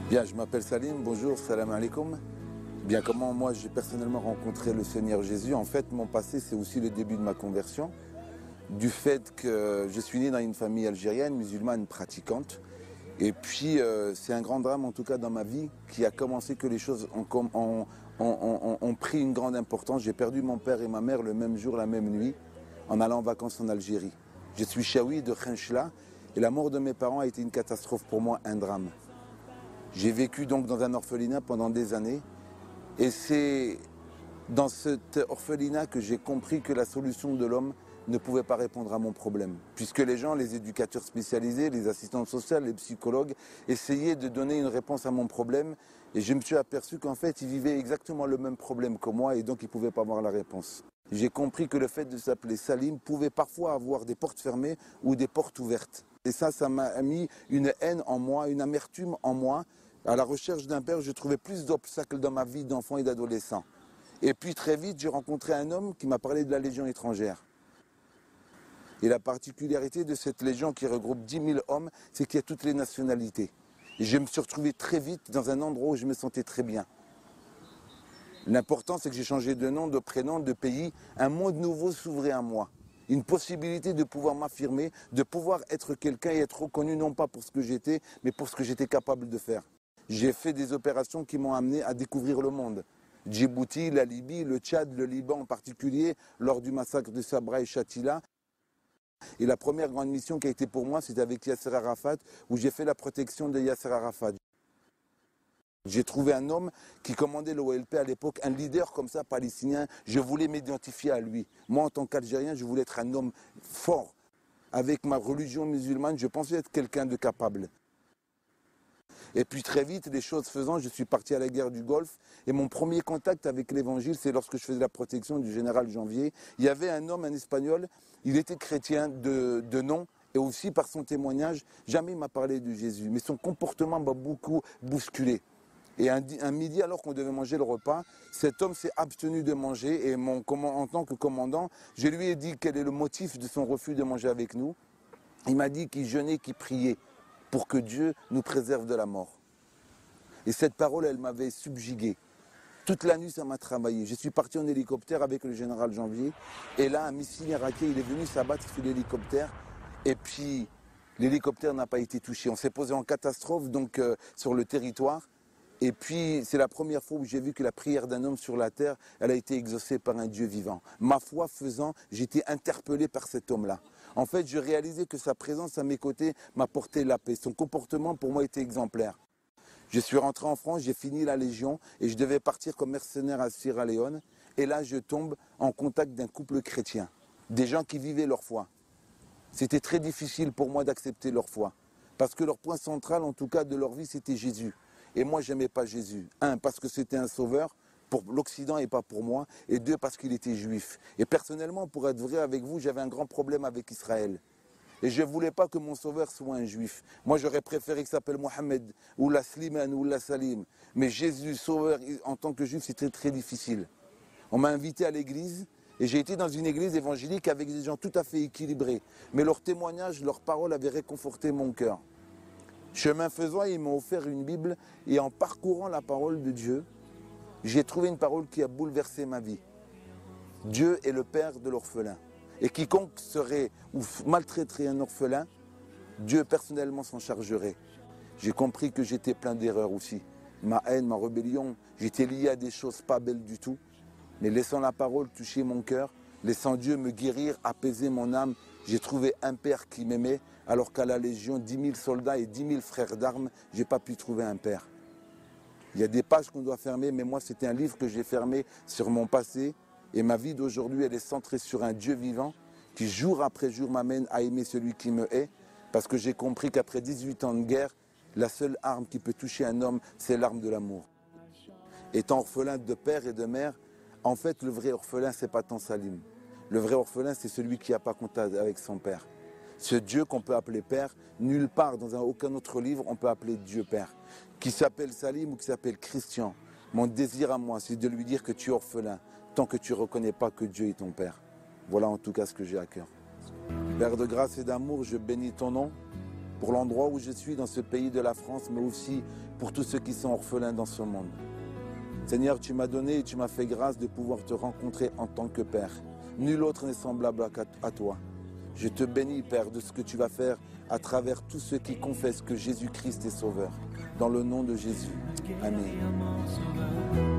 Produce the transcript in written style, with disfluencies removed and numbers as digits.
Bien, je m'appelle Salim, bonjour, salam alaikum. Bien, comment moi j'ai personnellement rencontré le Seigneur Jésus? En fait, mon passé, c'est aussi le début de ma conversion. Du fait que je suis né dans une famille algérienne, musulmane, pratiquante. Et puis, c'est un grand drame, en tout cas dans ma vie, qui a commencé que les choses ont pris une grande importance. J'ai perdu mon père et ma mère le même jour, la même nuit, en allant en vacances en Algérie. Je suis chaoui de Khenchela et la mort de mes parents a été une catastrophe pour moi, un drame. J'ai vécu donc dans un orphelinat pendant des années et c'est dans cet orphelinat que j'ai compris que la solution de l'homme ne pouvait pas répondre à mon problème. Puisque les gens, les éducateurs spécialisés, les assistantes sociales, les psychologues, essayaient de donner une réponse à mon problème et je me suis aperçu qu'en fait, ils vivaient exactement le même problème que moi et donc ils ne pouvaient pas avoir la réponse. J'ai compris que le fait de s'appeler Salim pouvait parfois avoir des portes fermées ou des portes ouvertes. Et ça m'a mis une haine en moi, une amertume en moi. À la recherche d'un père, je trouvais plus d'obstacles dans ma vie d'enfant et d'adolescent. Et puis très vite, j'ai rencontré un homme qui m'a parlé de la Légion étrangère. Et la particularité de cette Légion qui regroupe 10 000 hommes, c'est qu'il y a toutes les nationalités. Et je me suis retrouvé très vite dans un endroit où je me sentais très bien. L'important, c'est que j'ai changé de nom, de prénom, de pays. Un monde nouveau s'ouvrait à moi. Une possibilité de pouvoir m'affirmer, de pouvoir être quelqu'un et être reconnu non pas pour ce que j'étais, mais pour ce que j'étais capable de faire. J'ai fait des opérations qui m'ont amené à découvrir le monde. Djibouti, la Libye, le Tchad, le Liban en particulier, lors du massacre de Sabra et Shatila. Et la première grande mission qui a été pour moi, c'était avec Yasser Arafat, où j'ai fait la protection de Yasser Arafat. J'ai trouvé un homme qui commandait l'OLP à l'époque, un leader comme ça, palestinien. Je voulais m'identifier à lui. Moi, en tant qu'Algérien, je voulais être un homme fort. Avec ma religion musulmane, je pensais être quelqu'un de capable. Et puis très vite, les choses faisant, je suis parti à la guerre du Golfe. Et mon premier contact avec l'évangile, c'est lorsque je faisais la protection du général Janvier. Il y avait un homme, un Espagnol, il était chrétien de nom. Et aussi par son témoignage, jamais il m'a parlé de Jésus. Mais son comportement m'a beaucoup bousculé. Et un midi, alors qu'on devait manger le repas, cet homme s'est abstenu de manger. Et en tant que commandant, je lui ai dit quel est le motif de son refus de manger avec nous. Il m'a dit qu'il jeûnait, qu'il priait pour que Dieu nous préserve de la mort. Et cette parole, elle m'avait subjugué. Toute la nuit, ça m'a travaillé. Je suis parti en hélicoptère avec le général Janvier. Et là, un missile irakien, il est venu s'abattre sur l'hélicoptère. Et puis, l'hélicoptère n'a pas été touché. On s'est posé en catastrophe donc sur le territoire. Et puis, c'est la première fois où j'ai vu que la prière d'un homme sur la terre, elle a été exaucée par un Dieu vivant. Ma foi faisant, j'étais interpellé par cet homme-là. En fait, je réalisais que sa présence à mes côtés m'apportait la paix. Son comportement, pour moi, était exemplaire. Je suis rentré en France, j'ai fini la Légion et je devais partir comme mercenaire à Sierra Leone. Et là, je tombe en contact d'un couple chrétien, des gens qui vivaient leur foi. C'était très difficile pour moi d'accepter leur foi. Parce que leur point central, en tout cas, de leur vie, c'était Jésus. Et moi, je n'aimais pas Jésus. Un, parce que c'était un sauveur pour l'Occident et pas pour moi. Et deux, parce qu'il était juif. Et personnellement, pour être vrai avec vous, j'avais un grand problème avec Israël. Et je ne voulais pas que mon sauveur soit un juif. Moi, j'aurais préféré qu'il s'appelle Mohamed, ou la Slimane, ou la Salim. Mais Jésus, sauveur, en tant que juif, c'était très difficile. On m'a invité à l'église. Et j'ai été dans une église évangélique avec des gens tout à fait équilibrés. Mais leurs témoignages, leurs paroles avaient réconforté mon cœur. Chemin faisant, ils m'ont offert une Bible et en parcourant la parole de Dieu, j'ai trouvé une parole qui a bouleversé ma vie. Dieu est le père de l'orphelin. Et quiconque serait ou maltraiterait un orphelin, Dieu personnellement s'en chargerait. J'ai compris que j'étais plein d'erreurs aussi. Ma haine, ma rébellion, j'étais lié à des choses pas belles du tout. Mais laissant la parole toucher mon cœur, laissant Dieu me guérir, apaiser mon âme, j'ai trouvé un père qui m'aimait, alors qu'à la Légion, 10 000 soldats et 10 000 frères d'armes, je n'ai pas pu trouver un père. Il y a des pages qu'on doit fermer, mais moi, c'était un livre que j'ai fermé sur mon passé. Et ma vie d'aujourd'hui, elle est centrée sur un Dieu vivant qui, jour après jour, m'amène à aimer celui qui me hait. Parce que j'ai compris qu'après 18 ans de guerre, la seule arme qui peut toucher un homme, c'est l'arme de l'amour. Étant orphelin de père et de mère, en fait, le vrai orphelin, ce n'est pas tant Salim. Le vrai orphelin, c'est celui qui n'a pas contact avec son père. Ce Dieu qu'on peut appeler Père, nulle part, dans aucun autre livre, on peut appeler Dieu Père. Qui s'appelle Salim ou qui s'appelle Christian. Mon désir à moi, c'est de lui dire que tu es orphelin, tant que tu ne reconnais pas que Dieu est ton Père. Voilà en tout cas ce que j'ai à cœur. Père de grâce et d'amour, je bénis ton nom. pour l'endroit où je suis dans ce pays de la France, mais aussi pour tous ceux qui sont orphelins dans ce monde. Seigneur, tu m'as donné et tu m'as fait grâce de pouvoir te rencontrer en tant que Père. Nul autre n'est semblable à toi. Je te bénis, Père, de ce que tu vas faire à travers tous ceux qui confessent que Jésus-Christ est Sauveur. Dans le nom de Jésus. Amen.